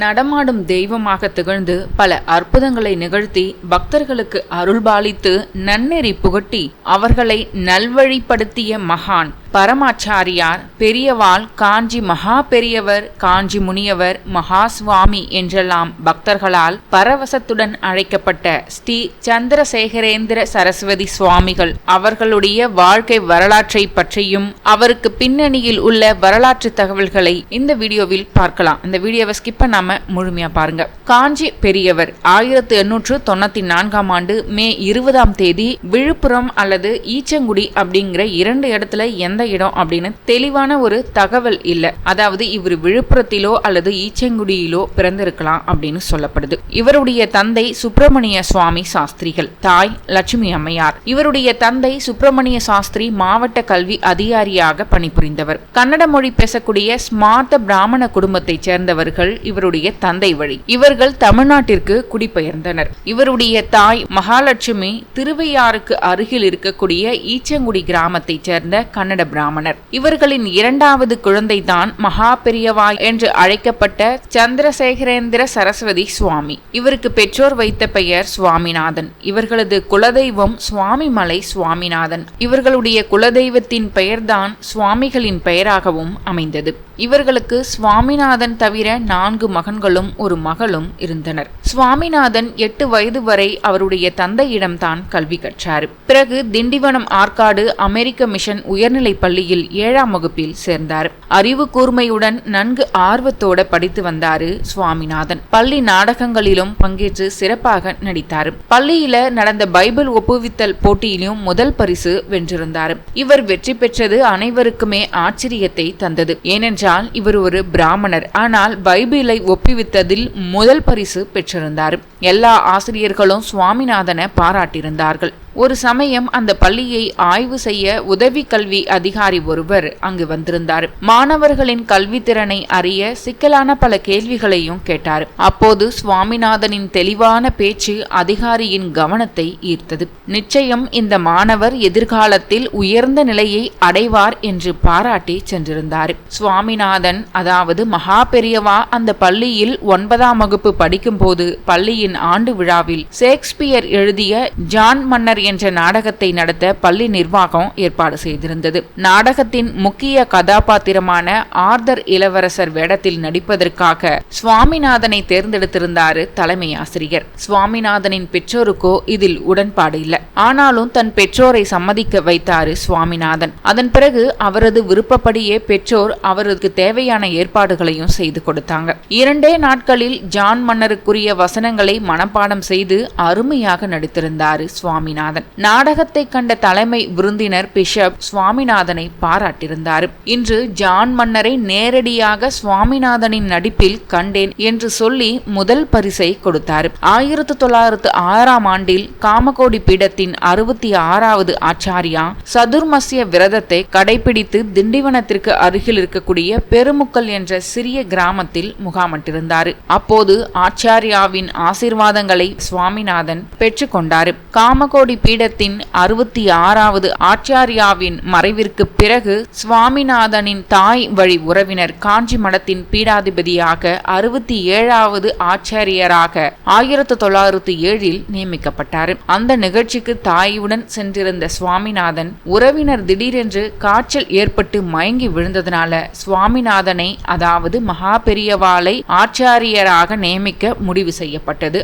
நடமாடும் தெய்வமாக திகழ்ந்து பல அற்புதங்களை நிகழ்த்தி பக்தர்களுக்கு அருள்பாலித்து நன்னெறி புகட்டி அவர்களை நல்வழிப்படுத்திய மகான் பரமாச்சாரியார் பெரியவாள் காஞ்சி மகா பெரியவர் காஞ்சி முனியவர் மகா சுவாமி என்றெல்லாம் பக்தர்களால் பரவசத்துடன் அழைக்கப்பட்ட ஸ்ரீ சந்திரசேகரேந்திர சரஸ்வதி சுவாமிகள் அவர்களுடைய வாழ்க்கை வரலாற்றை பற்றியும் அவருக்கு பின்னணியில் உள்ள வரலாற்று தகவல்களை இந்த வீடியோவில் பார்க்கலாம். இந்த வீடியோவை ஸ்கிப் பண்ணாம முழுமையா பாருங்க. காஞ்சி பெரியவர் 1894 ஆண்டு மே 20 விழுப்புரம் அல்லது ஈச்சங்குடி அப்படிங்கிற 2 இடத்துல எந்த இடம் அப்படின்னு தெளிவான ஒரு தகவல் இல்ல. அதாவது இவர் விழுப்புரத்திலோ அல்லது ஈச்சங்குடியிலோ பிறந்திருக்கலாம் அப்படின்னு சொல்லப்படுது. இவருடைய தந்தை சுப்பிரமணிய சுவாமி சாஸ்திரிகள், தாய் லட்சுமி அம்மையார். இவருடைய தந்தை சுப்பிரமணிய சாஸ்திரி மாவட்ட கல்வி அதிகாரியாக பணிபுரிந்தவர். கன்னட மொழி பேசக்கூடிய ஸ்மார்த்த பிராமண குடும்பத்தை சேர்ந்தவர்கள் இவருடைய தந்தை வழி. இவர்கள் தமிழ்நாட்டிற்கு குடிபெயர்ந்தனர். இவருடைய தாய் மகாலட்சுமி திருவையாறுக்கு அருகில் இருக்கக்கூடிய ஈச்சங்குடி கிராமத்தை சேர்ந்த கன்னட பிராமணர். இவர்களின் 2வது குழந்தைதான் மகா பெரியவா என்று அழைக்கப்பட்ட சந்திரசேகரேந்திர சரஸ்வதி சுவாமி. இவருக்கு பெற்றோர் வைத்த பெயர் சுவாமிநாதன். இவர்களது குலதெய்வம் சுவாமிமலை சுவாமிநாதன். இவர்களுடைய குலதெய்வத்தின் பெயர்தான் சுவாமிகளின் பெயராகவும் அமைந்தது. இவர்களுக்கு சுவாமிநாதன் தவிர 4 மகன்களும் ஒரு மகளும் இருந்தனர். சுவாமிநாதன் 8 வயது வரை அவருடைய தந்தையிடம்தான் கல்வி கற்றார். பிறகு திண்டிவனம் ஆற்காடு அமெரிக்க மிஷன் உயர்நிலை பள்ளியில் 7ஆம் வகுப்பில் சேர்ந்தார். அறிவு கூர்மையுடன் நன்கு ஆர்வத்தோட படித்து வந்தாரு சுவாமிநாதன். பள்ளி நாடகங்களிலும் பங்கேற்று சிறப்பாக நடித்தார். பள்ளியில நடந்த பைபிள் ஒப்புவித்தல் போட்டியிலும் முதல் பரிசு வென்றிருந்தார். இவர் வெற்றி பெற்றது அனைவருக்குமே ஆச்சரியத்தை தந்தது. ஏனென்றால் இவர் ஒரு பிராமணர், ஆனால் பைபிளை ஒப்புவித்ததில் முதல் பரிசு பெற்றிருந்தார். எல்லா ஆசிரியர்களும் சுவாமிநாதனை பாராட்டியிருந்தார்கள். ஒரு சமயம் அந்த பள்ளியை ஆய்வு செய்ய உதவி கல்வி அதிகாரி ஒருவர் அங்கு வந்திருந்தார். மாணவர்களின் கல்வி திறனை அறிய சிக்கலான பல கேள்விகளையும் கேட்டார். அப்போது சுவாமிநாதனின் தெளிவான பேச்சு அதிகாரியின் கவனத்தை ஈர்த்தது. நிச்சயம் இந்த மாணவர் எதிர்காலத்தில் உயர்ந்த நிலையை அடைவார் என்று பாராட்டி சென்றிருந்தார். சுவாமிநாதன், அதாவது மகா பெரியவா, அந்த பள்ளியில் 9ஆம் வகுப்பு படிக்கும் போது பள்ளியின் ஆண்டு விழாவில் ஷேக்ஸ்பியர் எழுதிய ஜான் மன்னர் என்ற நாடகத்தை நடத்த பள்ளி நிர்வாகம் ஏற்பாடு செய்திருந்தது. நாடகத்தின் முக்கிய கதாபாத்திரமான ஆர்தர் இளவரசர் வேடத்தில் நடிப்பதற்காக சுவாமிநாதனை தேர்ந்தெடுத்திருந்தாரு தலைமை ஆசிரியர். சுவாமிநாதனின் பெற்றோருக்கோ இதில் உடன்பாடு இல்லை. ஆனாலும் தன் பெற்றோரை சம்மதிக்க வைத்தாரு சுவாமிநாதன். அதன் பிறகு அவரது விருப்பப்படியே பெற்றோர் அவருக்கு தேவையான ஏற்பாடுகளையும் செய்து கொடுத்தாங்க. 2 நாட்களில் ஜான் மன்னருக்குரிய வசனங்களை மனப்பாடம் செய்து அருமையாக நடித்திருந்தாரு சுவாமிநாதன். நாடகத்தை கண்ட தலைமை விருந்தினர் பிஷப் சுவாமிநாதனை பாராட்டியிருந்தார். இன்று ஜான் மன்னரை நேரடியாக சுவாமிநாதனின் நடிப்பில் கண்டேன் என்று சொல்லி முதல் பரிசை கொடுத்தார். 1906ஆம் ஆண்டில் காமகோடி பீடத்தின் 66வது ஆச்சாரியா சதுர்மசிய விரதத்தை கடைபிடித்து திண்டிவனத்திற்கு அருகில் இருக்கக்கூடிய பெருமுக்கல் என்ற சிறிய கிராமத்தில் முகாமிட்டிருந்தார். அப்போது ஆச்சாரியாவின் ஆசீர்வாதங்களை சுவாமிநாதன் பெற்றுக்கொண்டார். காமகோடி பீடத்தின் 66வது ஆச்சாரியாவின் மறைவிற்கு பிறகு சுவாமிநாதனின் தாய் வழி உறவினர் காஞ்சி மடத்தின் பீடாதிபதியாக 67வது ஆச்சாரியராக 1907இல் நியமிக்கப்பட்டார். அந்த நிகழ்ச்சிக்கு தாயுடன் சென்றிருந்த சுவாமிநாதன் உறவினர் திடீரென்று காய்ச்சல் ஏற்பட்டு மயங்கி விழுந்ததனால சுவாமிநாதனை, அதாவது மகா பெரியவாளை ஆச்சாரியராக நியமிக்க முடிவு செய்யப்பட்டது.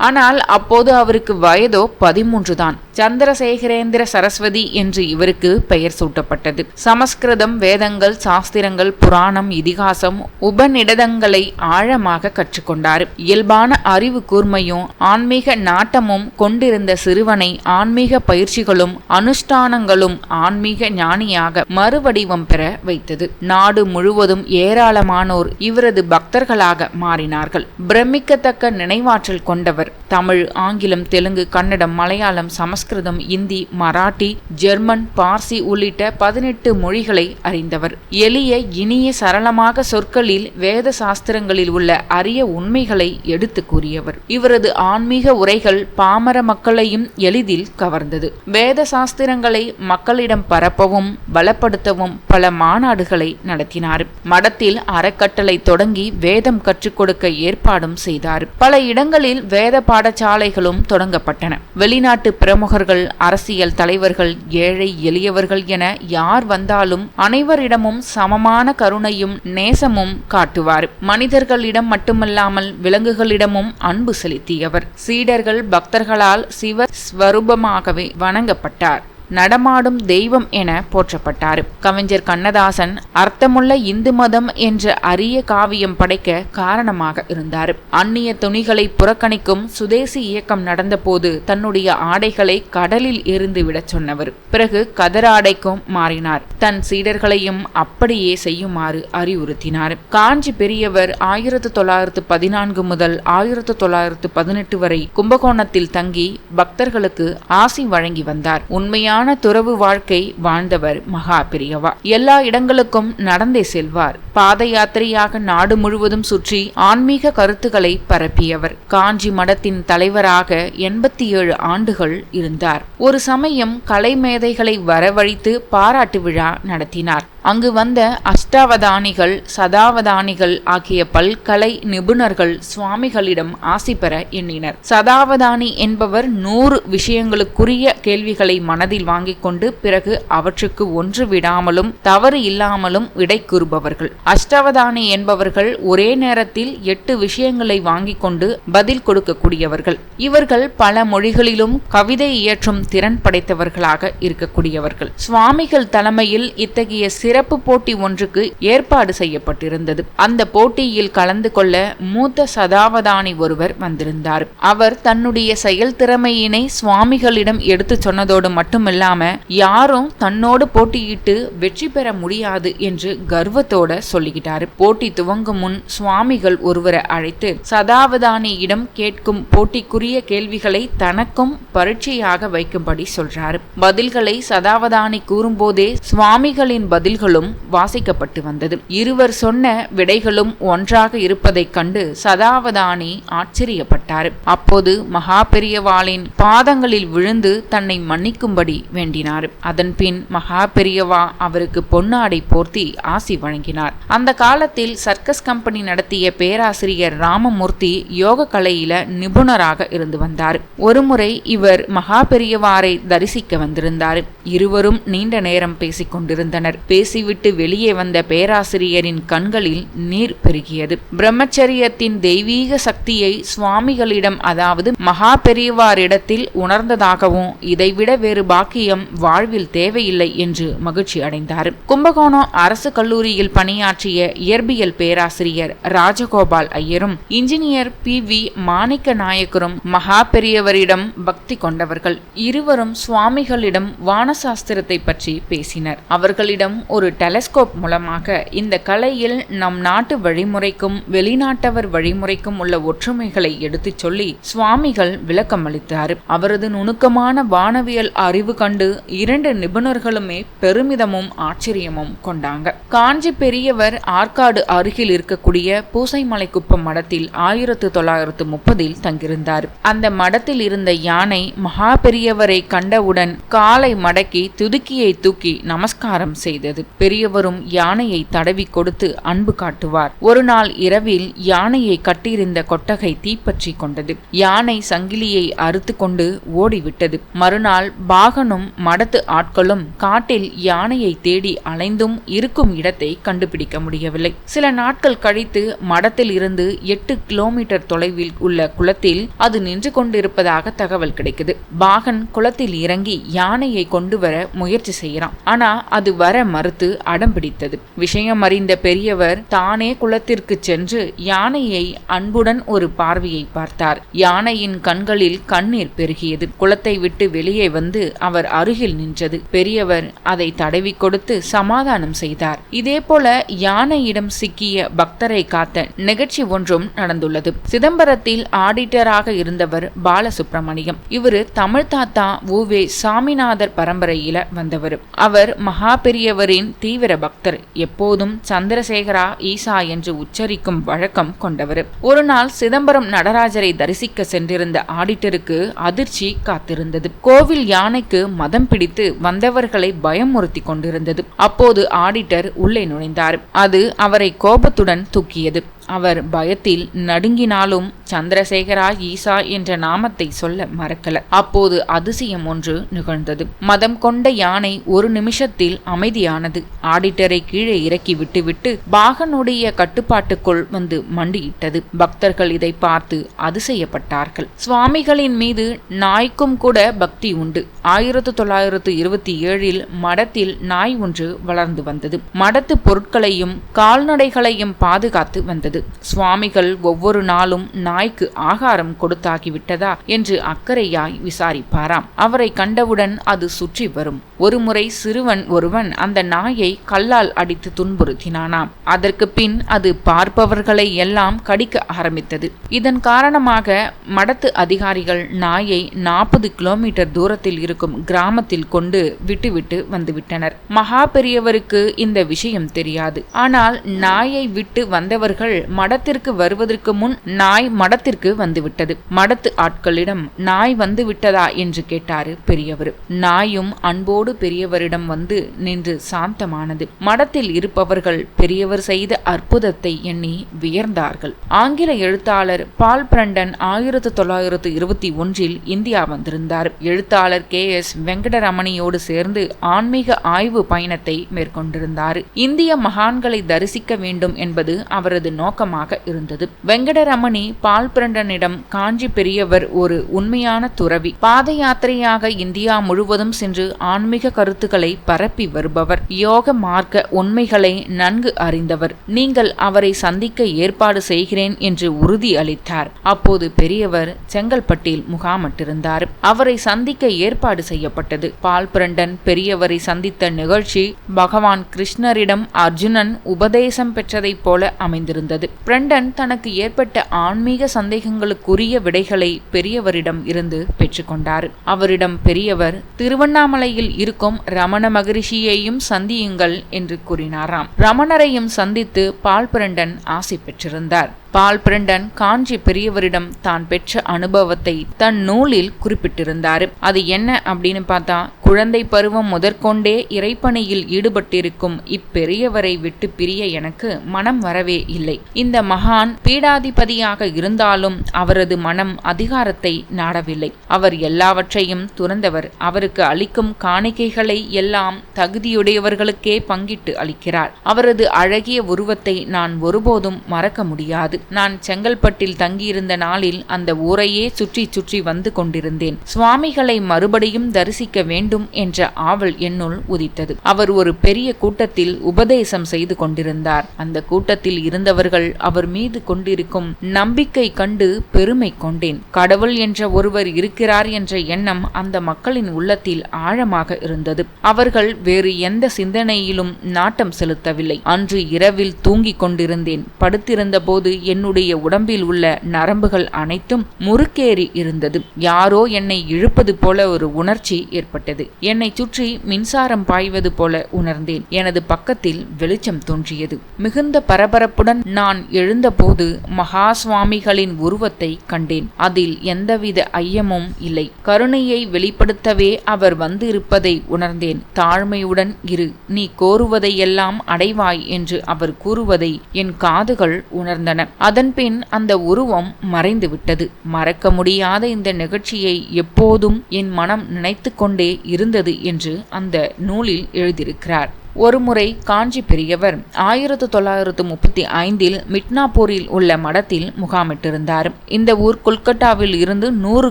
ஆனால் அப்போது அவருக்கு வயதோ 13 தான். சந்திரசேகரேந்திர சரஸ்வதி என்று இவருக்கு பெயர் சூட்டப்பட்டது. சமஸ்கிருதம், வேதங்கள், சாஸ்திரங்கள், புராணம், இதிகாசம், உபநிடதங்களை ஆழமாக கற்றுக்கொண்டார். இயல்பான அறிவு கூர்மையும் ஆன்மீக நாட்டமும் கொண்டிருந்த சிறுவனை ஆன்மீக பயிற்சிகளும் அனுஷ்டானங்களும் ஆன்மீக ஞானியாக மறுவடிவம் பெற வைத்தது. நாடு முழுவதும் ஏராளமானோர் இவரது பக்தர்களாக மாறினார்கள். பிரமிக்கத்தக்க நினைவாற்றல் கொண்டவர். தமிழ், ஆங்கிலம், தெலுங்கு, கன்னடம், மலையாளம், சமஸ்கிருதம், இந்தி, மராட்டி, ஜெர்மன், பார்சி உள்ளிட்ட 18 மொழிகளை அறிந்தவர். எளிய இனிய சரளமாக சொற்களில் வேத சாஸ்திரங்களில் உள்ள அரிய உண்மைகளை எடுத்து கூறியவர். இவரது ஆன்மீக உரைகள் பாமர மக்களையும் எளிதில் கவர்ந்தது. வேத சாஸ்திரங்களை மக்களிடம் பரப்பவும் பலப்படுத்தவும் பல மாநாடுகளை நடத்தினார். மடத்தில் அறக்கட்டளை தொடங்கி வேதம் கற்றுக் கொடுக்க ஏற்பாடும் செய்தார். பல இடங்களில் வேத பாடசாலைகளும் தொடங்கப்பட்டன. வெளிநாட்டு பிரமுகர்கள், அரசியல் தலைவர்கள், ஏழை எளியவர்கள் என யார் வந்தாலும் அனைவரிடமும் சமமான கருணையும் நேசமும் காட்டுவார். மனிதர்களிடம் மட்டுமல்லாமல் விலங்குகளிடமும் அன்பு செலுத்தியவர். சீடர்கள், பக்தர்களால் சிவ ஸ்வரூபமாகவே வணங்கப்பட்டார். நடமாடும் தெய்வம் என போற்றப்பட்டார். கவிஞர் கண்ணதாசன் அர்த்தமுள்ள இந்து மதம் என்ற அரிய காவியம் படைக்க காரணமாக இருந்தார். அந்நிய துணிகளை புறக்கணிக்கும் சுதேசி இயக்கம் நடந்த போது தன்னுடைய ஆடைகளை கடலில் எறிந்து விடச் சொன்னவர். பிறகு கதராடைக்கும் மாறினார். தன் சீடர்களையும் அப்படியே செய்யுமாறு அறிவுறுத்தினார். காஞ்சி பெரியவர் 1914 முதல் 1918 வரை கும்பகோணத்தில் தங்கி பக்தர்களுக்கு ஆசி வழங்கி வந்தார். உண்மையான துறவு வாழ்க்கை வாழ்ந்தவர் மகா பெரியவா. எல்லா இடங்களுக்கும் நடந்தே செல்வார். பாத யாத்திரையாக நாடு முழுவதும் சுற்றி ஆன்மீக கருத்துக்களை பரப்பியவர். காஞ்சி மடத்தின் தலைவராக 87 ஆண்டுகள் இருந்தார். ஒரு சமயம் கலை மேதைகளை வரவழைத்து பாராட்டு விழா நடத்தினார். அங்கு வந்த அஷ்டாவதானிகள், சதாவதானிகள் ஆகிய பல்கலை நிபுணர்கள் சுவாமிகளிடம் ஆசி பெற எண்ணினர். சதாவதானி என்பவர் 100 விஷயங்களுக்குரிய கேள்விகளை மனதில் வாங்கிக் கொண்டு பிறகு அவற்றுக்கு ஒன்று விடாமலும் தவறு இல்லாமலும் விடை கூறுபவர்கள். அஷ்டாவதானி என்பவர்கள் ஒரே நேரத்தில் 8 விஷயங்களை வாங்கிக் கொண்டு பதில் கொடுக்கக்கூடியவர்கள். இவர்கள் பல மொழிகளிலும் கவிதை இயற்றும் திறன் படைத்தவர்களாக இருக்கக்கூடியவர்கள். சுவாமிகள் தலைமையில் இத்தகைய சிறப்பு போட்டி ஒன்றுக்கு ஏற்பாடு செய்யப்பட்டிருந்தது. அந்த போட்டியில் கலந்து கொள்ள மூத்த சதாவதானி ஒருவர் வந்திருந்தார். அவர் தன்னுடைய செயல் திறமையினை சுவாமிகளிடம் எடுத்து சொன்னதோடு மட்டுமில்லாம யாரும் தன்னோடு போட்டியிட்டு வெற்றி பெற முடியாது என்று கர்வத்தோட சொல்லிக்கிட்டாரு. போட்டி துவங்கும் முன் சுவாமிகள் ஒருவரை அழைத்து சதாவதானியிடம் கேட்கும் போட்டிக்குரிய கேள்விகளை தனக்கும் பரீட்சையாக வைக்கும்படி சொல்றாரு. பதில்களை சதாவதானி கூறும்போதே சுவாமிகளின் பதில்களும் வாசிக்கப்பட்டு வந்தது. இருவர் சொன்ன விடைகளும் ஒன்றாக இருப்பதைக் கண்டு சதாவதானி ஆச்சரியப்பட்டார். அப்போது மகா பெரியவாளின் பாதங்களில் விழுந்து தன்னை மன்னிக்கும்படி வேண்டினார். அதன் பின் மகா பெரியவா அவருக்கு பொன்னாடை போர்த்தி ஆசி வழங்கினார். அந்த காலத்தில் சர்க்கஸ் கம்பெனி நடத்திய பேராசிரியர் ராமமூர்த்தி யோக கலையில நிபுணராக இருந்து வந்தார். ஒருமுறை இவர் மகா பெரியவாரை தரிசிக்க வந்திருந்தார். இருவரும் நீண்ட நேரம் பேசிக் கொண்டிருந்தனர். பேசிவிட்டு வெளியே வந்த பேராசிரியரின் கண்களில் நீர் பெருகியது. பிரம்மச்சரியத்தின் தெய்வீக சக்தியை சுவாமிகளிடம், அதாவது மகா பெரியவாரிடத்தில் உணர்ந்ததாகவும் இதைவிட வேறு பாக்கியம் வாழ்வில் தேவையில்லை என்று மகிழ்ச்சி அடைந்தார். கும்பகோணம் அரசு கல்லூரியில் பணியாற்றிய இயற்பியல் பேராசிரியர் ராஜகோபால் ஐயரும் இன்ஜினியர் PV மாணிக்க நாயக்கரும் மகா பெரியவரிடம் பக்தி கொண்டவர்கள். இருவரும் சுவாமிகளிடம் வானசாஸ்திரத்தை பற்றி பேசினர். அவர்களிடம் ஒரு டெலஸ்கோப் மூலமாக இந்த கலையில் நம் நாட்டு வழிமுறைக்கும் வெளிநாட்டவர் வழிமுறைக்கும் உள்ள ஒற்றுமைகளை எடுத்துச் சொல்லி சுவாமிகள் விளக்கம் அளித்தார். அவரது நுணுக்கமான வானவியல் அறிவு கண்டு 2 நிபுணர்களுமே பெருமிதமும் ஆச்சரியமும் கொண்டாங்க. காஞ்சி பெரியவர் ஆற்காடு அருகில் இருக்கக்கூடிய பூசைமலைக்குப்பம் மடத்தில் 1930 தங்கியிருந்தார். அந்த மடத்தில் இருந்த யானை மகா பெரியவரை கண்டவுடன் காலை மடக்கி துதுக்கியை தூக்கி நமஸ்காரம் செய்தது. பெரியவரும் யானையை தடவி கொடுத்து அன்பு காட்டுவார். ஒரு நாள் இரவில் யானையை கட்டியிருந்த கொட்டகை தீப்பற்றி கொண்டது. யானை சங்கிலியை அறுத்து கொண்டு ஓடிவிட்டது. மறுநாள் பாகனும் மடத்து ஆட்களும் காட்டில் யானையை தேடி அலைந்தும் இருக்கும் இடத்தை கண்டுபிடிக்க முடியவில்லை. சில நாட்கள் கழித்து மடத்தில் இருந்து 8 கிலோமீட்டர் தொலைவில் உள்ள குளத்தில் அது நின்று கொண்டிருப்பதாக தகவல் கிடைக்குது. பாகன் குளத்தில் இறங்கி யானையை கொண்டு வர முயற்சி செய்யறான். ஆனா அது வர மறுத்து அடம் பிடித்தது. விஷயம் அறிந்த பெரியவர் தானே குளத்திற்கு சென்று யானையை அன்புடன் ஒரு பார்வையை பார்த்தார். யானையின் கண்களில் கண்ணீர் பெருகியது. குளத்தை விட்டு வெளியே வந்து அவர் அவர் அருகில் நின்றது. பெரியவர் அதை தடவி கொடுத்து சமாதானம் செய்தார். இதேபோல யானையிடம் சிக்கிய பக்தரை காத்த நிகழ்ச்சி ஒன்றும் நடந்துள்ளது. சிதம்பரத்தில் ஆடிட்டராக இருந்தவர் பாலசுப்ரமணியம். இவரு தமிழ் தாத்தா உவே சாமிநாதர் பரம்பரையில வந்தவர். அவர் மகா பெரியவரின் தீவிர பக்தர். எப்போதும் சந்திரசேகரா ஈசா என்று உச்சரிக்கும் வழக்கம் கொண்டவர். ஒரு நாள் சிதம்பரம் நடராஜரை தரிசிக்க சென்றிருந்த ஆடிட்டருக்கு அதிர்ச்சி காத்திருந்தது. கோவில் யானைக்கு மதம் பிடித்து வந்தவர்களை பயமுறுத்தி கொண்டிருந்தது. அப்போது ஆடிட்டர் உள்ளே நுழைந்தார். அது அவரை கோபத்துடன் தூக்கியது. அவர் பயத்தில் நடுங்கினாலும் சந்திரசேகரா ஈசா என்ற நாமத்தை சொல்ல மறக்கல. அப்போது அதிசயம் ஒன்று நிகழ்ந்தது. மதம் கொண்ட யானை ஒரு நிமிஷத்தில் அமைதியானது. ஆடிட்டரை கீழே இறக்கி விட்டுவிட்டு பாகனுடைய கட்டுப்பாட்டுக்குள் வந்து மண்டியிட்டது. பக்தர்கள் இதை பார்த்து அதிசயப்பட்டார்கள். சுவாமிகளின் மீது நாய்க்கும் கூட பக்தி உண்டு. 1927 மடத்தில் நாய் ஒன்று வளர்ந்து வந்தது. மடத்து பொருட்களையும் கால்நடைகளையும் பாதுகாத்து வந்தது. சுவாமிகள் ஒவ்வொரு நாளும் நாய்க்கு ஆகாரம் கொடுத்தாகிவிட்டதா என்று அக்கறையாய் விசாரிப்பாராம். அவரை கண்டவுடன் அது சுற்றி வரும். ஒருமுறை சிறுவன் ஒருவன் அந்த நாயை கல்லால் அடித்து துன்புறுத்தினானாம். அதற்கு பின் அது பார்ப்பவர்களை எல்லாம் கடிக்க ஆரம்பித்தது. இதன் காரணமாக மடத்து அதிகாரிகள் நாயை 40 கிலோமீட்டர் தூரத்தில் இருக்கும் கிராமத்தில் கொண்டு விட்டுவிட்டு வந்துவிட்டனர். மகா பெரியவருக்கு இந்த விஷயம் தெரியாது. ஆனால் நாயை விட்டு வந்தவர்கள் மடத்திற்கு வருவதற்கு முன் நாய் மடத்திற்கு வந்துவிட்டது. மடத்து ஆட்களிடம் நாய் வந்து விட்டதா என்று கேட்டாரு பெரியவர். நாயும் அன்போடு பெரியவரிடம் வந்து நின்று சாந்தமானது. மடத்தில் இருப்பவர்கள் பெரியவர் செய்த அற்புதத்தை எண்ணி வியர்ந்தார்கள். ஆங்கில எழுத்தாளர் பால் பிரண்டன் 1921 இந்தியா வந்திருந்தார். எழுத்தாளர் KS வெங்கடரமணியோடு சேர்ந்து ஆன்மீக ஆய்வு பயணத்தை மேற்கொண்டிருந்தார். இந்திய மகான்களை தரிசிக்க வேண்டும் என்பது அவரது நோக்கமாக இருந்தது. வெங்கடரமணி பால் பிரண்டனிடம் காஞ்சி பெரியவர் ஒரு உண்மையான துறவி, பாத யாத்திரையாக இந்தியா முழுவதும் சென்று ஆன்மீக கருத்துக்களை பரப்பி வருபவர், யோக மார்க்க உண்மைகளை நன்கு அறிந்தவர். நீங்கள் அவரை சந்திக்க ஏற்பாடு செய்கிறேன் என்று உறுதி அளித்தார். அப்போது பெரியவர் செங்கல்பட்டில் முகாமிட்டிருந்தார். அவரை சந்திக்க ஏற்பாடு செய்யப்பட்டது. பால் பிரண்டன் பெரியவரை சந்தித்த நிகழ்ச்சி பகவான் கிருஷ்ணரிடம் அர்ஜுனன் உபதேசம் பெற்றதை போல அமைந்திருந்தது. பிரண்டன் தனக்கு ஏற்பட்ட ஆன்மீக சந்தேகங்களுக்குரிய விடைகளை பெரியவரிடம் இருந்து பெற்றுக்கொண்டார். அவரிடம் பெரியவர் திருவண்ணாமலையில் இருக்கும் ரமண மகரிஷியையும் சந்தியுங்கள் என்று கூறினாராம். ரமணரையும் சந்தித்து பால் பிரண்டன் ஆசி பெற்றிருந்தார். பால் பிரண்டன் காஞ்சி பெரியவரிடம் தான் பெற்ற அனுபவத்தை தன் நூலில் குறிப்பிட்டிருந்தார். அது என்ன அப்படின்னு பார்த்தா, குழந்தை பருவம் முதற்கொண்டே இறைப்பணியில் ஈடுபட்டிருக்கும் இப்பெரியவரை விட்டு பிரிய எனக்கு மனம் வரவே இல்லை. இந்த மகான் பீடாதிபதியாக இருந்தாலும் அவரது மனம் அதிகாரத்தை நாடவில்லை. அவர் எல்லாவற்றையும் துறந்தவர். அவருக்கு அளிக்கும் காணிக்கைகளை எல்லாம் தகுதியுடையவர்களுக்கே பங்கிட்டு அளிக்கிறார். அவரது அழகிய உருவத்தை நான் ஒருபோதும் மறக்க முடியாது. நான் செங்கல்பட்டில் தங்கியிருந்த நாளில் அந்த ஊரையே சுற்றி சுற்றி வந்து கொண்டிருந்தேன். சுவாமிகளை மறுபடியும் தரிசிக்க வேண்டும் என்ற ஆவல் என்னுள் உதித்தது. அவர் ஒரு பெரிய கூட்டத்தில் உபதேசம் செய்து கொண்டிருந்தார். அந்த கூட்டத்தில் இருந்தவர்கள் அவர் மீது கொண்டிருக்கும் நம்பிக்கை கண்டு பெருமை கொண்டேன். கடவுள் என்ற ஒருவர் இருக்கிறார் என்ற எண்ணம் அந்த மக்களின் உள்ளத்தில் ஆழமாக இருந்தது. அவர்கள் வேறு எந்த சிந்தனையிலும் நாட்டம் செலுத்தவில்லை. அன்று இரவில் தூங்கிக் கொண்டிருந்தேன். படுத்திருந்த போது என்னுடைய உடம்பில் உள்ள நரம்புகள் அனைத்தும் முறுக்கேறி இருந்தது. யாரோ என்னை இழுப்பது போல ஒரு உணர்ச்சி ஏற்பட்டது. என்னை சுற்றி மின்சாரம் பாய்வது போல உணர்ந்தேன். எனது பக்கத்தில் வெளிச்சம் தோன்றியது. மிகுந்த பரபரப்புடன் நான் எழுந்தபோது மகா சுவாமிகளின் உருவத்தை கண்டேன். அதில் எந்தவித ஐயமும் இல்லை. கருணையை வெளிப்படுத்தவே அவர் வந்து இருப்பதை உணர்ந்தேன். தாழ்மையுடன் இரு, நீ கோருவதையெல்லாம் அடைவாய் என்று அவர் கூறுவதை என் காதுகள் உணர்ந்தன. அதன்பின் அந்த உருவம் மறைந்துவிட்டது. மறக்க முடியாத இந்த நிகழ்ச்சியை எப்போதும் என் மனம் நினைத்து கொண்டே இருந்தது என்று அந்த நூலில் எழுதியிருக்கிறார். ஒருமுறை காஞ்சி பெரியவர் 1935 மிட்னாப்பூரில் உள்ள மடத்தில் முகாமிட்டிருந்தார். இந்த ஊர் கொல்கட்டாவில் இருந்து 100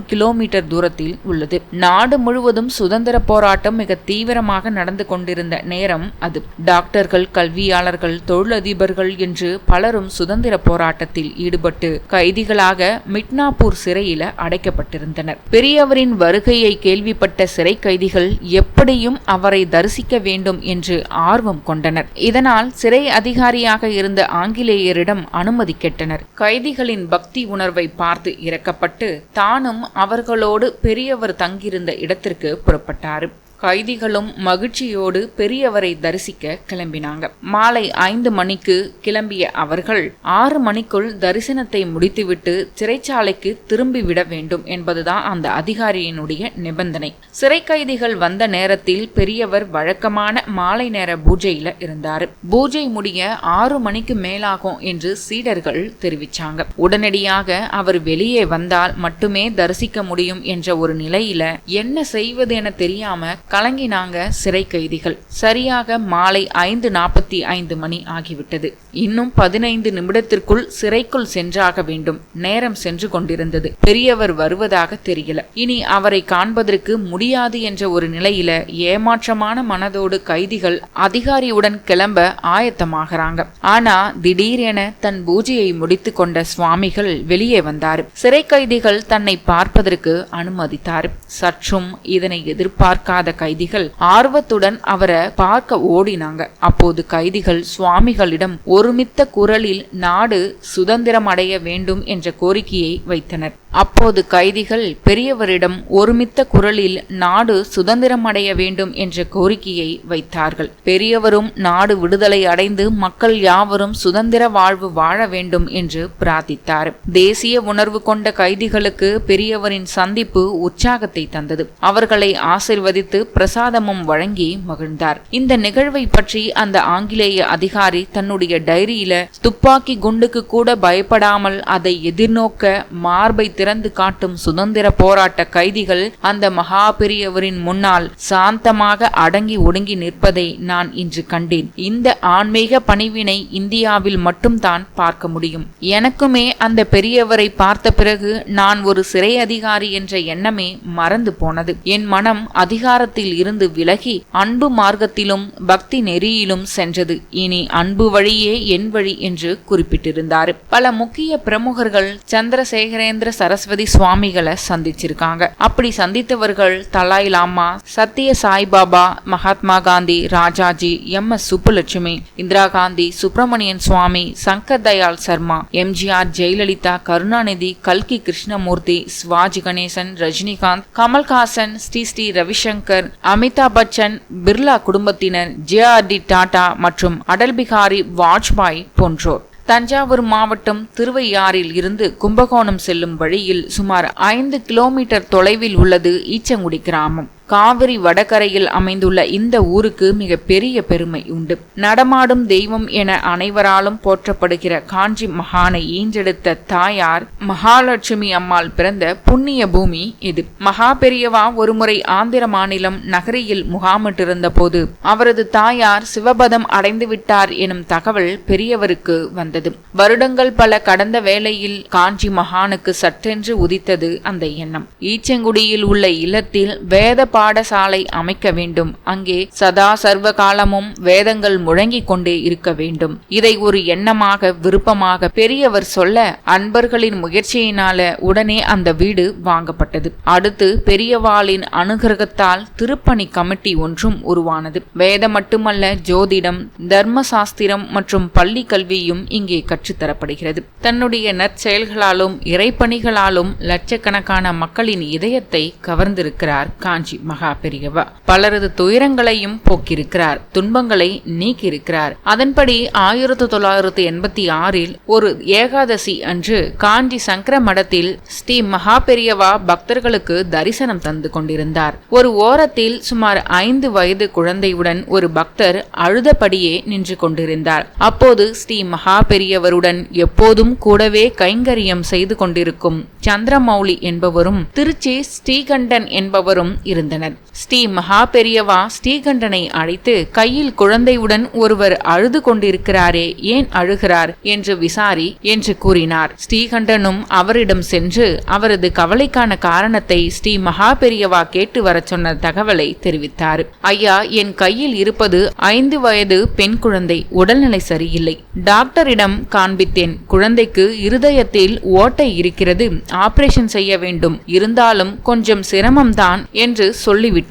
கிலோமீட்டர் தூரத்தில் உள்ளது. நாடு முழுவதும் சுதந்திர போராட்டம் மிக தீவிரமாக நடந்து கொண்டிருந்த நேரம் அது. டாக்டர்கள், கல்வியாளர்கள், தொழிலதிபர்கள் என்று பலரும் சுதந்திர போராட்டத்தில் ஈடுபட்டு கைதிகளாக மிட்னாப்பூர் சிறையில அடைக்கப்பட்டிருந்தனர். பெரியவரின் வருகையை கேள்விப்பட்ட சிறை கைதிகள் எப்படியும் அவரை தரிசிக்க வேண்டும் என்று ஆர்வம் கொண்டனர். இதனால் சிறை அதிகாரியாக இருந்த ஆங்கிலேயரிடம் அனுமதி கேட்டனர். கைதிகளின் பக்தி உணர்வை பார்த்து இரக்கப்பட்டு தானும் அவர்களோடு பெரியவர் தங்கியிருந்த இடத்திற்கு புறப்பட்டார். கைதிகளும் மகிழ்ச்சியோடு பெரியவரை தரிசிக்க கிளம்பினாங்க. மாலை 5 மணிக்கு கிளம்பிய அவர்கள் 6 மணிக்குள் தரிசனத்தை முடித்துவிட்டு சிறைச்சாலைக்கு திரும்பிவிட வேண்டும் என்பதுதான் அந்த அதிகாரியினுடைய நிபந்தனை. சிறை கைதிகள் வந்த நேரத்தில் பெரியவர் வழக்கமான மாலை நேர பூஜையில இருந்தார். பூஜை முடிய 6 மணிக்கு மேலாகும் என்று சீடர்கள் தெரிவிச்சாங்க. உடனடியாக அவர் வெளியே வந்தால் மட்டுமே தரிசிக்க முடியும் என்ற ஒரு நிலையில என்ன செய்வது என தெரியாம கலங்கினாங்க சிறை கைதிகள். சரியாக மாலை 5:45 மணி ஆகிவிட்டது. இன்னும் 15 நிமிடத்திற்குள் சிறைக்குள் சென்றாக வேண்டும். நேரம் சென்று கொண்டிருந்தது. பெரியவர் வருவதாக தெரியல. இனி அவரை காண்பதற்கு முடியாது என்ற ஒரு நிலையில ஏமாற்றமான மனதோடு கைதிகள் அதிகாரியுடன் கிளம்ப ஆயத்தமாகறாங்க. ஆனா திடீரென தன் பூஜையை முடித்து கொண்ட சுவாமிகள் வெளியே வந்தார். சிறை கைதிகள் தன்னை பார்ப்பதற்கு அனுமதித்தார். சற்றும் இதனை எதிர்பார்க்காத கைதிகள் ஆர்வத்துடன் அவரை பார்க்க ஓடினாங்க. அப்போது கைதிகள் சுவாமிகளிடம் ஒருமித்த குரலில் நாடு சுதந்திரம் அடைய வேண்டும் என்ற கோரிக்கையை வைத்தனர். அப்போது கைதிகள் பெரியவரிடம் ஒருமித்த குரலில் நாடு சுதந்திரம் அடைய வேண்டும் என்ற கோரிக்கையை வைத்தார்கள். பெரியவரும் நாடு விடுதலை அடைந்து மக்கள் யாவரும் சுதந்திர வாழ்வு வாழ வேண்டும் என்று பிரார்த்தித்தார். தேசிய உணர்வு கொண்ட கைதிகளுக்கு பெரியவரின் சந்திப்பு உற்சாகத்தை தந்தது. அவர்களை ஆசிர்வதித்து பிரசாதமும் வழங்கி மகிழ்ந்தார். இந்த நிகழ்வை பற்றி அந்த ஆங்கிலேய அதிகாரி தன்னுடைய டைரியில துப்பாக்கி குண்டுக்கு கூட பயப்படாமல் அதை எதிர்நோக்க மார்பை திறந்து காட்டும் சுதந்திர போராட்ட கைதிகள் அந்த மகா பெரியவரின் முன்னால் சாந்தமாக அடங்கி ஒடுங்கி நிற்பதை நான் இன்று கண்டேன். இந்த ஆன்மீக பணிவினை இந்தியாவில் மட்டும்தான் பார்க்க முடியும். எனக்குமே அந்த பெரியவரை பார்த்த பிறகு நான் ஒரு சிறை அதிகாரி என்ற எண்ணமே மறந்து போனது. என் மனம் அதிகாரத்தில் இருந்து விலகி அன்பு மார்க்கத்திலும் பக்தி நெறியிலும் சென்றது. இனி அன்பு வழியே என் வழி என்று குறிப்பிட்டிருந்தார். பல முக்கிய பிரமுகர்கள் சந்திரசேகரேந்திர சரஸ்வதி சுவாமிகளை சந்திச்சிருக்காங்க. அப்படி சந்தித்தவர்கள் தலாய் லாமா, சத்திய சாய்பாபா, மகாத்மா காந்தி, ராஜாஜி, MS சுப்புலட்சுமி, இந்திரா காந்தி, சுப்பிரமணியன் சுவாமி, சங்கர் தயாள் சர்மா, MGR, ஜெயலலிதா, கருணாநிதி, கல்கி கிருஷ்ணமூர்த்தி, சிவாஜி கணேசன், ரஜினிகாந்த், கமல்ஹாசன், ஸ்ரீ ரவிசங்கர், அமிதாப் பச்சன், பிர்லா குடும்பத்தினர், JRD டாடா மற்றும் அடல் பிகாரி வாஜ்பாய் போன்றோர். தஞ்சாவூர் மாவட்டம் திருவையாறில் இருந்து கும்பகோணம் செல்லும் வழியில் சுமார் 5 கிலோமீட்டர் தொலைவில் உள்ளது ஈச்சங்குடி கிராமம். காவிரி வடகரையில் அமைந்துள்ள இந்த ஊருக்கு மிக பெரிய பெருமை உண்டு. நடமாடும் தெய்வம் என அனைவராலும் போற்றப்படுகிற காஞ்சி மகானை ஈன்றெடுத்த தாயார் மகாலட்சுமி அம்மாள் பிறந்த புண்ணிய பூமி இது. மகா பெரியவா ஒருமுறை ஆந்திர மாநிலம் நகரியில் முகாமிட்டிருந்த போது அவரது தாயார் சிவபதம் அடைந்து விட்டார் எனும் தகவல் பெரியவருக்கு வந்தது. வருடங்கள் பல கடந்த வேளையில் காஞ்சி மகானுக்கு சற்றென்று உதித்தது அந்த எண்ணம். ஈச்சங்குடியில் உள்ள இல்லத்தில் வேத பாடசாலை அமைக்க வேண்டும். அங்கே சதா சர்வ காலமும் வேதங்கள் முழங்கிக் கொண்டே இருக்க வேண்டும். இதை ஒரு எண்ணமாக விருப்பமாக பெரியவர் சொல்ல அன்பர்களின் முயற்சியினால உடனே அந்த வீடு வாங்கப்பட்டது. அடுத்து பெரியவாளின் அனுகிரகத்தால் திருப்பணி கமிட்டி ஒன்றும் உருவானது. வேதம் மட்டுமல்ல, ஜோதிடம், தர்ம சாஸ்திரம் மற்றும் பள்ளி கல்வியும் இங்கே கற்றுத்தரப்படுகிறது. தன்னுடைய நற்செயல்களாலும் இறைப்பணிகளாலும் லட்சக்கணக்கான மக்களின் இதயத்தை கவர்ந்திருக்கிறார் காஞ்சி மகா பெரியவா. பலரது துயரங்களையும் போக்கியிருக்கிறார், துன்பங்களை நீக்கியிருக்கிறார். அதன்படி 1986 ஒரு ஏகாதசி அன்று காஞ்சி சங்கர மடத்தில் ஸ்ரீ மகா பெரியவா பக்தர்களுக்கு தரிசனம் தந்து கொண்டிருந்தார். ஒரு ஓரத்தில் சுமார் 5 வயது குழந்தையுடன் ஒரு பக்தர் அழுதபடியே நின்று கொண்டிருந்தார். அப்போது ஸ்ரீ மகா பெரியவருடன் எப்போதும் கூடவே கைங்கரியம் செய்து கொண்டிருக்கும் சந்திரமௌலி என்பவரும் திருச்சி ஸ்ரீகண்டன் என்பவரும் இருந்தனர். சென்றனர். ஸ்ரீ மகா பெரியவா ஸ்ரீகண்டனை அழைத்து, கையில் குழந்தையுடன் ஒருவர் அழுது கொண்டிருக்கிறாரே, ஏன் அழுகிறார் என்று விசாரி என்று கூறினார். ஸ்ரீகண்டனும் அவரிடம் சென்று அவரது கவலைக்கான காரணத்தை ஸ்ரீ மகா பெரியவா கேட்டு வர சொன்ன தகவலை தெரிவித்தார். ஐயா, என் கையில் இருப்பது 5 வயது பெண் குழந்தை, உடல்நிலை சரியில்லை. டாக்டரிடம் காண்பித்தேன். குழந்தைக்கு இருதயத்தில் ஓட்டை இருக்கிறது, ஆபரேஷன் செய்ய வேண்டும், இருந்தாலும் கொஞ்சம் சிரமம்தான் என்று சொல்லிவிட்டார்.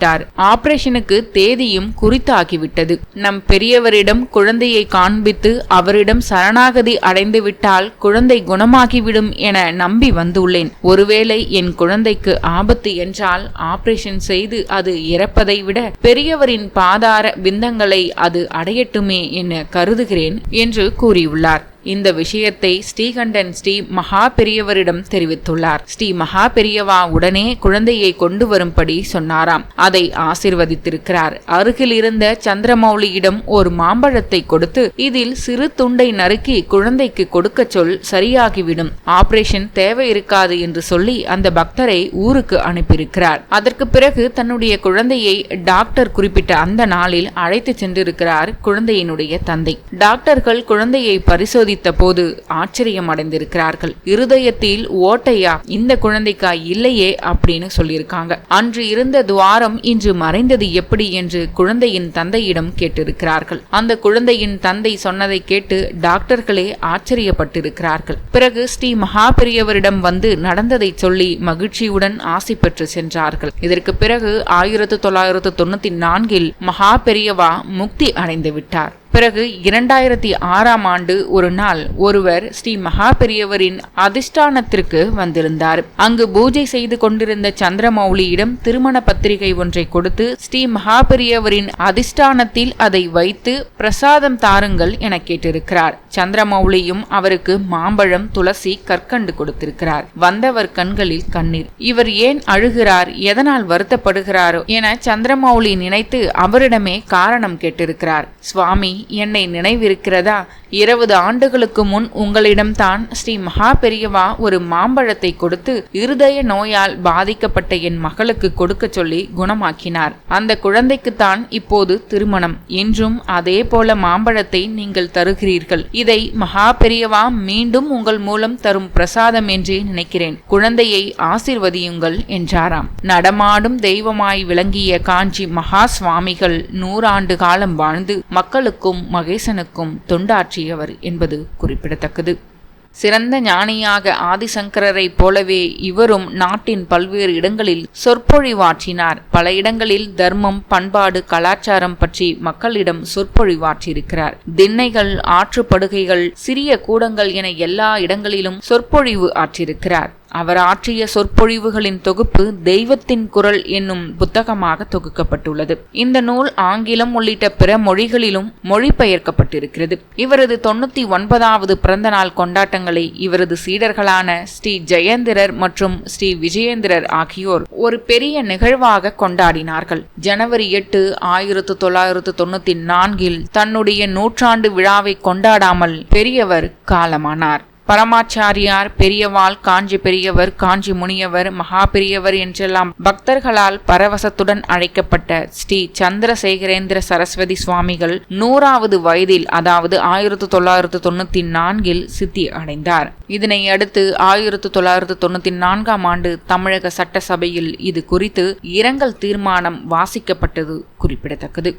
ஆபரேஷனுக்கு தேதியும் குறித்தாகிவிட்டது. நம் பெரியவரிடம் குழந்தையை காண்பித்து அவரிடம் சரணாகதி அடைந்து விட்டால் குழந்தை குணமாகிவிடும் என நம்பி வந்துள்ளேன். ஒருவேளை என் குழந்தைக்கு ஆபத்து என்றால் ஆபரேஷன் செய்து அது இறப்பதை விட பெரியவரின் பாதார விந்தங்களை அது அடையட்டுமே என கருதுகிறேன் என்று கூறியுள்ளார். இந்த விஷயத்தை ஸ்ரீகண்டன் ஸ்ரீ மகா பெரியவரிடம் தெரிவித்துள்ளார். ஸ்ரீ மகா பெரியவா உடனே குழந்தையை கொண்டு வரும்படி சொன்னாராம். அதை ஆசிர்வதித்திருக்கிறார். அருகில் இருந்த சந்திரமௌலியிடம் ஒரு மாம்பழத்தை கொடுத்து, இதில் சிறு துண்டை நறுக்கி குழந்தைக்கு கொடுக்க சொல், சரியாகிவிடும், ஆபரேஷன் தேவை இருக்காது என்று சொல்லி அந்த பக்தரை ஊருக்கு அனுப்பியிருக்கிறார். அதற்கு பிறகு தன்னுடைய குழந்தையை டாக்டர் குறிப்பிட்ட அந்த நாளில் அழைத்து சென்றிருக்கிறார் குழந்தையினுடைய தந்தை. டாக்டர்கள் குழந்தையை பரிசோதித்த போது ஆச்சரியம் அடைந்திருக்கிறார்கள். இருதயத்தில் ஓட்டையா, இந்த குழந்தைக்கா இல்லையே அப்படின்னு சொல்லியிருக்காங்க. அன்று இருந்த துவாரம் இன்று மறைந்தது எப்படி என்று குழந்தையின் தந்தையிடம் கேட்டிருக்கிறார்கள். அந்த குழந்தையின் தந்தை சொன்னதை கேட்டு டாக்டர்களே ஆச்சரியப்பட்டிருக்கிறார்கள். பிறகு ஸ்ரீ மகா பெரியவரிடம் வந்து நடந்ததை சொல்லி மகிழ்ச்சியுடன் ஆசி பெற்று சென்றார்கள். இதற்கு பிறகு 1994 மகா பெரியவா முக்தி அடைந்து விட்டார். பிறகு 2006ஆம் ஆண்டு ஒரு நாள் ஒருவர் ஸ்ரீ மகா பெரியவரின் அதிஷ்டானத்திற்கு வந்திருந்தார். அங்கு பூஜை செய்து கொண்டிருந்த சந்திரமௌலியிடம் திருமண பத்திரிகை ஒன்றை கொடுத்து, ஸ்ரீ மகா பெரியவரின் அதிஷ்டானத்தில் அதை வைத்து பிரசாதம் தாருங்கள் என கேட்டிருக்கிறார். சந்திரமௌலியும் அவருக்கு மாம்பழம், துளசி, கற்கண்டு கொடுத்திருக்கிறார். வந்தவர் கண்களில் கண்ணீர். இவர் ஏன் அழுகிறார், எதனால் வருத்தப்படுகிறாரோ என சந்திரமௌலி நினைத்து அவரிடமே காரணம் கேட்டிருக்கிறார். சுவாமி, என்னை நினைவிருக்கிறதா? 20 ஆண்டுகளுக்கு முன் உங்களிடம்தான் ஸ்ரீ மகா பெரியவா ஒரு மாம்பழத்தை கொடுத்து இருதய நோயால் பாதிக்கப்பட்ட என் மகளுக்கு கொடுக்க சொல்லி குணமாக்கினார். அந்த குழந்தைக்குத்தான் இப்போது திருமணம். என்றும் அதே போல மாம்பழத்தை நீங்கள் தருகிறீர்கள். இதை மகா பெரியவா மீண்டும் உங்கள் மூலம் தரும் பிரசாதம் என்றே நினைக்கிறேன். குழந்தையை ஆசிர்வதியுங்கள் என்றாராம். நடமாடும் தெய்வமாய் விளங்கிய காஞ்சி மகா சுவாமிகள் 100 ஆண்டு காலம் வாழ்ந்து மக்களுக்கும் மகேசனுக்கும் தொண்டாற்றியவர் என்பது குறிப்பிடத்தக்கது. சிறந்த ஞானியாக ஆதிசங்கரரை போலவே இவரும் நாட்டின் பல்வேறு இடங்களில் சொற்பொழிவாற்றினார். பல இடங்களில் தர்மம், பண்பாடு, கலாச்சாரம் பற்றி மக்களிடம் சொற்பொழிவாற்றியிருக்கிறார். திண்ணைகள், ஆற்றுப்படுகைகள், சிறிய கூடங்கள் என எல்லா இடங்களிலும் சொற்பொழிவு ஆற்றியிருக்கிறார். அவர் ஆற்றிய சொற்பொழிவுகளின் தொகுப்பு தெய்வத்தின் குரல் என்னும் புத்தகமாக தொகுக்கப்பட்டுள்ளது. இந்த நூல் ஆங்கிலம் உள்ளிட்ட பிற மொழிகளிலும் மொழிபெயர்க்கப்பட்டிருக்கிறது. இவரது 99வது பிறந்த நாள் கொண்டாட்டங்களை இவரது சீடர்களான ஸ்ரீ ஜெயேந்திரர் மற்றும் ஸ்ரீ விஜயேந்திரர் ஆகியோர் ஒரு பெரிய நிகழ்வாக கொண்டாடினார்கள். ஜனவரி 8, 1994 தன்னுடைய 100ஆண்டு விழாவை கொண்டாடாமல் பெரியவர் காலமானார். பரமாச்சாரியார், பெரியவாள், காஞ்சி பெரியவர், காஞ்சி முனியவர், மகா பெரியவர் என்றெல்லாம் பக்தர்களால் பரவசத்துடன் அழைக்கப்பட்ட ஸ்ரீ சந்திரசேகரேந்திர சரஸ்வதி சுவாமிகள் 100வது வயதில், அதாவது 1994 சித்தி அடைந்தார். இதனை அடுத்து 1994ஆம் ஆண்டு தமிழக சட்டசபையில் இது குறித்து இரங்கல் தீர்மானம் வாசிக்கப்பட்டது குறிப்பிடத்தக்கது.